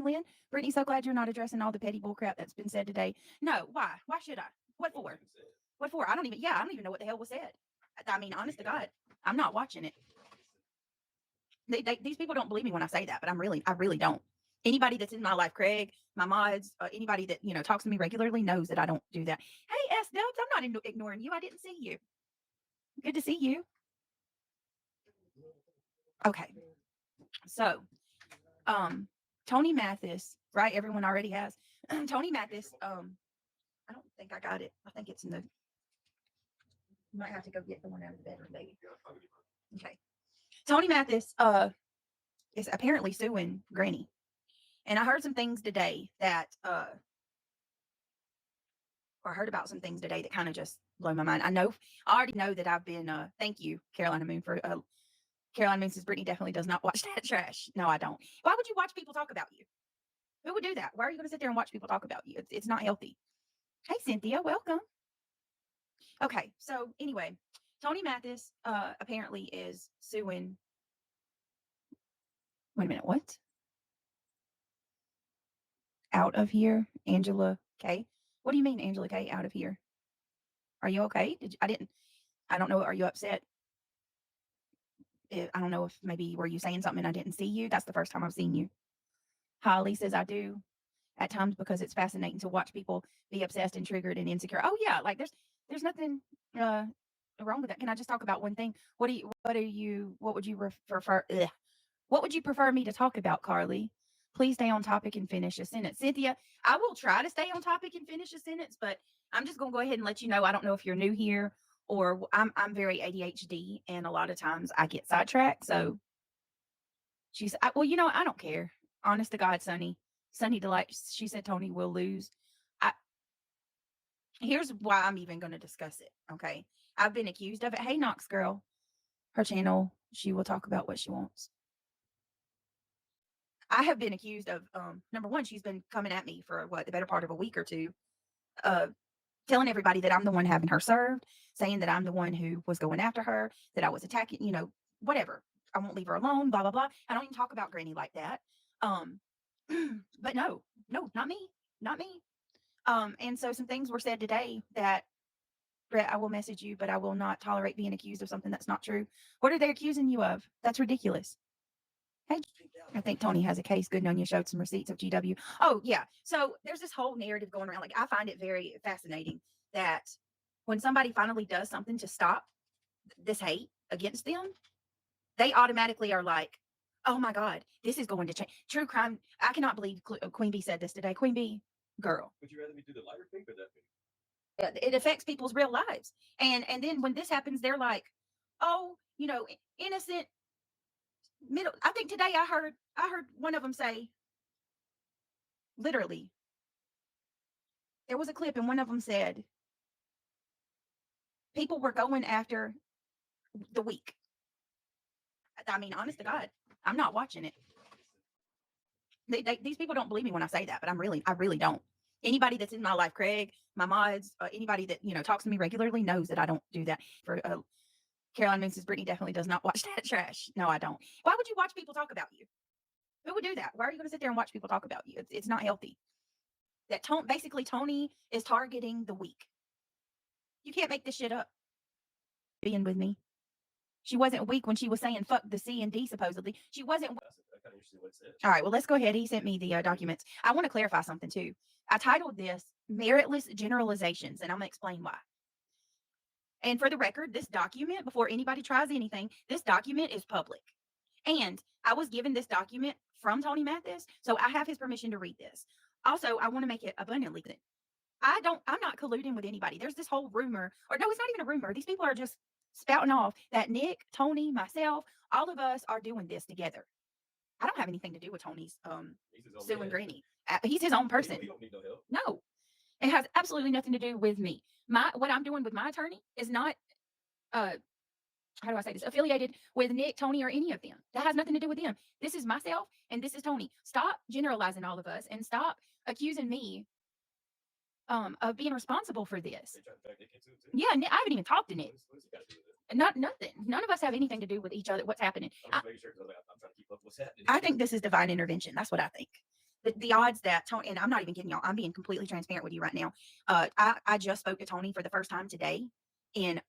Lynn. Brittany, so glad you're not addressing all the petty bullcrap that's been said today. No, why? Why should I? What for? What for? I don't even know what the hell was said. I mean, honest to God, I'm not watching it. These people don't believe me when I say that, but I really don't. Anybody that's in my life, Craig, my mods, anybody that, talks to me regularly knows that I don't do that. Hey, S Dubs, I'm not ignoring you. I didn't see you. Good to see you. Okay. So, Tony Mathis, right? Everyone already has. Tony Mathis, I don't think I got it. I think it's in the, you might have to go get the one out of the bedroom, baby. Okay. Tony Mathis, is apparently suing Granny. And I heard some things today that, or I heard about some things today that kind of just blow my mind. I already know that I've been, thank you, Carolina Moon, for, Carolina Moon says Brittany definitely does not watch that trash. No, I don't. Why would you watch people talk about you? Who would do that? Why are you going to sit there and watch people talk about you? It's not healthy. Hey, Cynthia, welcome. Okay, so anyway, Tony Mathis apparently is suing. Wait a minute, what? Out of here, Angela K. What do you mean, Angela K? Out of here? Are you okay? I don't know. Are you upset? I don't know if maybe were you saying something and I didn't see you. That's the first time I've seen you. Holly says I do at times because it's fascinating to watch people be obsessed and triggered and insecure. Oh yeah, like there's nothing wrong with that. Can I just talk about one thing? What would you prefer? What would you prefer me to talk about, Carly? Please stay on topic and finish a sentence. Cynthia, I will try to stay on topic and finish a sentence, but I'm just going to go ahead and let you know. I don't know if you're new here or I'm very ADHD and a lot of times I get sidetracked. So she's, well, I don't care. Honest to God, Sunny Delight. She said, Tony will lose. Here's why I'm even going to discuss it. Okay. I've been accused of it. Hey, Knox girl, her channel, she will talk about what she wants. I have been accused of, number one, she's been coming at me for the better part of a week or two, telling everybody that I'm the one having her served, saying that I'm the one who was going after her, that I was attacking, whatever. I won't leave her alone, blah, blah, blah. I don't even talk about Granny like that. But no, not me. And so some things were said today that, Brett, I will message you, but I will not tolerate being accused of something that's not true. What are they accusing you of? That's ridiculous. Hey, I think Tony has a case. Good on you. Showed some receipts of GW. Oh, yeah. So there's this whole narrative going around. Like, I find it very fascinating that when somebody finally does something to stop this hate against them, they automatically are like, oh my God, this is going to change. True crime. I cannot believe Queen Bee said this today. Queen Bee, girl. Would you rather me do the lighter pink or that pink? It affects people's real lives. And then when this happens, they're like, oh, innocent middle. I think today I heard one of them say, literally, there was a clip and one of them said, people were going after the weak. I mean, honest to God, I'm not watching it. These people don't believe me when I say that, but I really don't. Anybody that's in my life, Craig, my mods, anybody that, talks to me regularly knows that I don't do that. For Caroline Moon says Brittany definitely does not watch that trash. No, I don't. Why would you watch people talk about you? Who would do that? Why are you going to sit there and watch people talk about you? It's not healthy. Basically, Tony is targeting the weak. You can't make this shit up. Being with me. She wasn't weak when she was saying fuck the C and D, supposedly. She wasn't. All right, well, let's go ahead. He sent me the documents. I want to clarify something, too. I titled this Meritless Generalizations, and I'm going to explain why. And for the record, this document, before anybody tries anything, this document is public. And I was given this document from Tony Mathis, so I have his permission to read this. Also, I want to make it abundantly clear. I'm not colluding with anybody. There's this whole rumor, or no, it's not even a rumor. These people are just spouting off that Nick, Tony, myself, all of us are doing this together. I don't have anything to do with Tony's suing Granny. He's his own person. He don't need no help. No, it has absolutely nothing to do with me. What I'm doing with my attorney is not how do I say this? Affiliated with Nick, Tony, or any of them. That has nothing to do with them. This is myself and this is Tony. Stop generalizing all of us and stop accusing me of being responsible for this. Yeah, I haven't even talked to Nick. Nothing. None of us have anything to do with each other. What's happening? I think this is divine intervention. That's what I think. the odds that Tony, and I'm not even kidding y'all, I'm being completely transparent with you right now. I just spoke to Tony for the first time today, and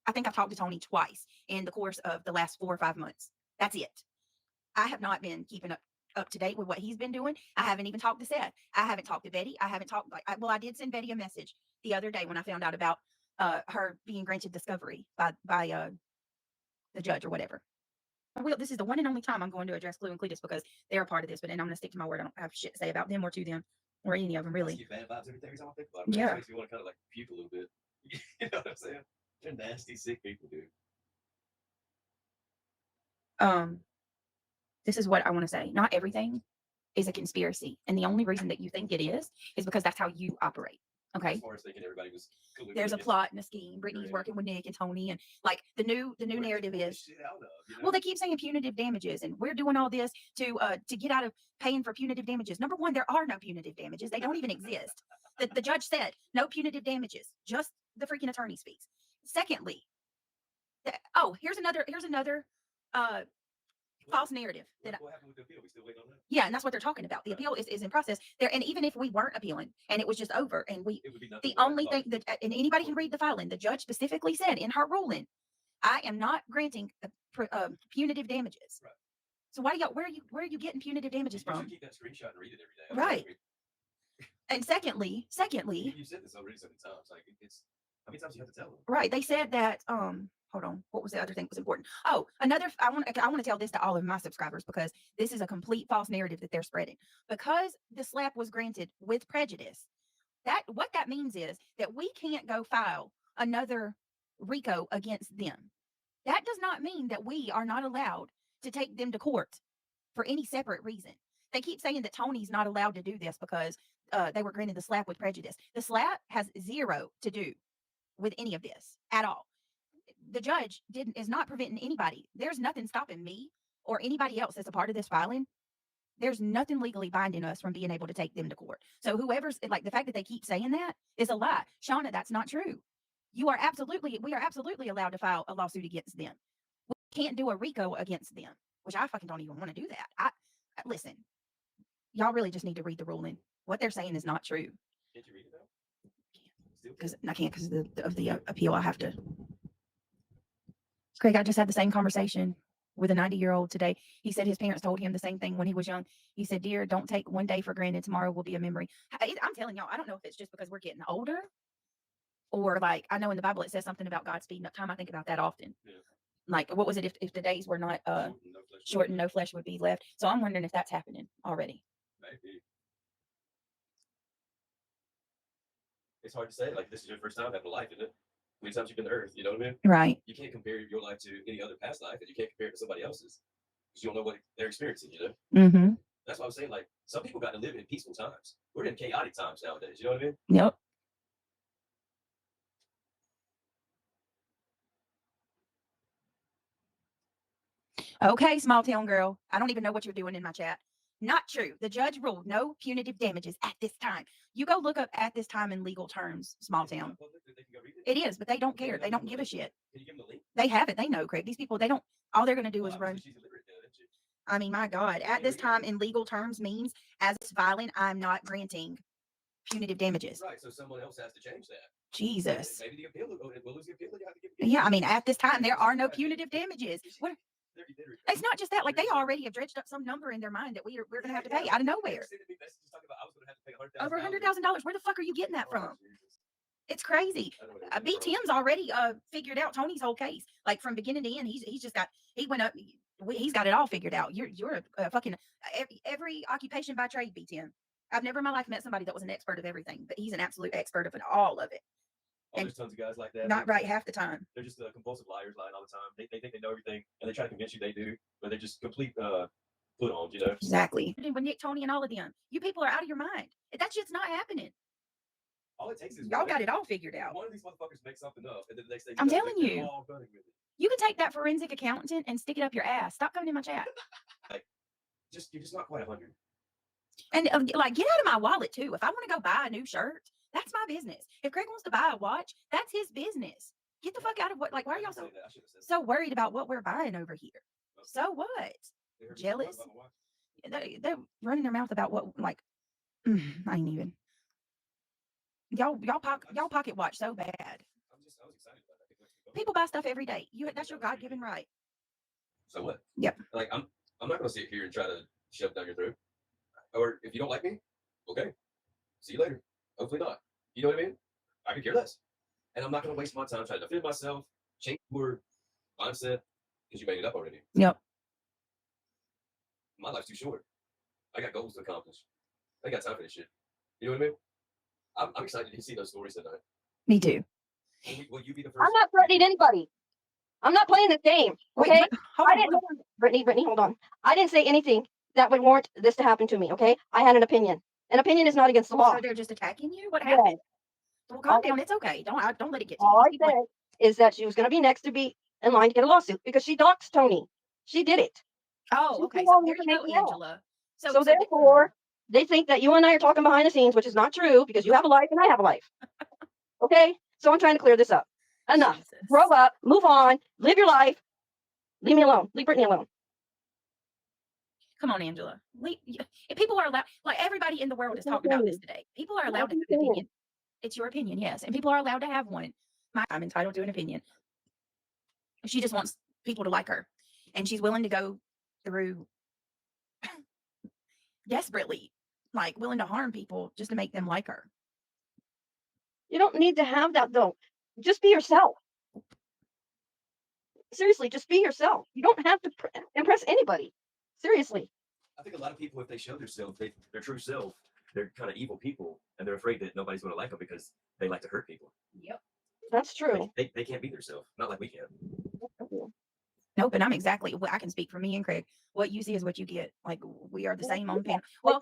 I think I've talked to Tony twice in the course of the last 4 or 5 months. That's it. I have not been keeping up to date with what he's been doing. I haven't even talked to Seth. I haven't talked to Betty. I haven't talked I did send Betty a message the other day when I found out about her being granted discovery by the judge or whatever. This is the one and only time I'm going to address Clue and Cletus because they're a part of this, but then I'm going to stick to my word. I don't have shit to say about them or to them or any of them really. Give bad vibes every time I think about it. Yeah. It makes me want to kind of like puke a little bit. You know what I'm saying? They're nasty, sick people, dude. This is what I want to say. Not everything is a conspiracy, and the only reason that you think it is because that's how you operate. Okay. As far as thinking everybody was There's a plot and a scheme. Brittany's working with Nick and Tony, and like the new narrative is, well, they keep saying punitive damages, and we're doing all this to get out of paying for punitive damages. Number one, there are no punitive damages; they don't even exist. The judge said no punitive damages, just the freaking attorney's fees. Secondly, here's another false narrative that what happened with the appeal? We still waiting on that? Yeah, and that's what they're talking about. The appeal is in process there, and even if we weren't appealing and it was just over, and It would be nothing the but only thing that, and anybody can read the filing, the judge specifically said in her ruling, I am not granting punitive damages. Right. So where are you getting punitive damages You from? should keep that screenshot and read it every day. Right. And secondly, You've said this already so many times. Like it's how many times you have to tell them? right. They said that hold on. What was the other thing that was important? Oh, I want to tell this to all of my subscribers because this is a complete false narrative that they're spreading. Because the slap was granted with prejudice, what that means is that we can't go file another RICO against them. That does not mean that we are not allowed to take them to court for any separate reason. They keep saying that Tony's not allowed to do this because they were granted the slap with prejudice. The slap has zero to do with any of this at all. The judge is not preventing anybody. There's nothing stopping me or anybody else that's a part of this filing. There's nothing legally binding us from being able to take them to court. So whoever's like the fact that they keep saying that is a lie. Shauna, that's not true. We are absolutely allowed to file a lawsuit against them. We can't do a RICO against them, which I fucking don't even want to do that. Listen, y'all really just need to read the ruling. What they're saying is not true. Can't you read it though? Because I can't because of the appeal. I have to. Craig, I just had the same conversation with a 90-year-old today. He said his parents told him the same thing when he was young. He said, dear, don't take one day for granted. Tomorrow will be a memory. I'm telling y'all, I don't know if it's just because we're getting older or like, I know in the Bible, it says something about God speeding up time. I think about that often. Yeah. Like, what was it? If the days were not short and no flesh would be left. So I'm wondering if that's happening already. Maybe. It's hard to say. Like, this is your first time having a life, isn't it? How many times you've been to Earth, you know what I mean? Right. You can't compare your life to any other past life, and you can't compare it to somebody else's because you don't know what they're experiencing, you know? Mm-hmm. That's why I'm saying, like, some people got to live in peaceful times. We're in chaotic times nowadays, you know what I mean? Yep. Okay, small town girl. I don't even know what you're doing in my chat. Not true. The judge ruled no punitive damages at this time. You go look up at this time in legal terms, small town. It is, but they don't care. They don't give a shit. Can you give them the link? They have it. They know, Craig. These people, all they're going to do is run. I mean, my God, at this time in legal terms means as it's filing, I'm not granting punitive damages. Right. So someone else has to change that. Jesus. Maybe the appeal will lose the appeal. You have to give yeah, I mean, at this time, there are no punitive damages. What? It's not just that. Like they already have dredged up some number in their mind that we're going to have to pay out of nowhere. Over $100,000. Where the fuck are you getting that from? It's crazy. BTM's already figured out Tony's whole case, like from beginning to end. He's just got he's got it all figured out. You're a fucking every occupation by trade, BTM. I've never in my life met somebody that was an expert of everything, but he's an absolute expert of all of it. Oh, there's tons of guys like that. Not right half the time. They're just compulsive liars lying all the time. They think they know everything, and they try to convince you they do, but they're just complete put-ons, you know? Exactly. With Nick, Tony, and all of them. You people are out of your mind. That shit's not happening. All it takes is y'all got it all figured out. One of these motherfuckers makes something up, and then the next thing I'm telling you, you can take that forensic accountant and stick it up your ass. Stop coming in my chat. Like, you're just not quite 100. And like, get out of my wallet too. If I want to go buy a new shirt, that's my business. If Craig wants to buy a watch, that's his business. Get the fuck out of what? Like, why are y'all so worried about what we're buying over here? So what? Jealous? they're running their mouth about what like I ain't even. Y'all pocket watch so bad. I was excited about that. I think that's the People buy stuff every day. That's your that was God pretty given good. right. So what? Yep. Like I'm not gonna sit here and try to shove it down your throat. Or if you don't like me, okay, see you later. Hopefully not. You know what I mean? I could care less. And I'm not gonna waste my time trying to defend myself, change your mindset because you made it up already. Yep. My life's too short. I got goals to accomplish. I ain't got time for this shit. You know what I mean? I'm excited to see those stories tonight. Me too. Will you be the I'm first? not threatening anybody. I'm not playing this game. Wait, Okay? hold I on. didn't, hold on. Brittany, hold on. I didn't say anything that would warrant this to happen to me. Okay? I had an opinion. An opinion is not against the law. So they're just attacking you? What Yeah. happened? Well, calm All, down. It's okay. Don't let it get to you. all I Keep going. said is that she was going to be next to be in line to get a lawsuit because she doxed Tony. She did it. Oh, She's okay. put So all the there you go, information out. Angela. So therefore, they think that you and I are talking behind the scenes, which is not true because you have a life and I have a life. Okay? So I'm trying to clear this up. Enough. Jesus. Grow up. Move on. Live your life. Leave me alone. Leave Brittany alone. Come on, Angela. If people are allowed, like everybody in the world is talking about this today. People are allowed to have an opinion. It's your opinion, yes, and people are allowed to have one. I'm entitled to an opinion. She just wants people to like her, and she's willing to go through desperately, like willing to harm people just to make them like her. You don't need to have that though. Just be yourself. Seriously, just be yourself. You don't have to impress anybody. Seriously. I think a lot of people, if they show themselves, their true self, they're kind of evil people, and they're afraid that nobody's going to like them because they like to hurt people. Yep. That's true. They can't be themselves, not like we can. Nope, and I'm exactly. I can speak for me and Craig. What you see is what you get. Like we are the same on panel. Well,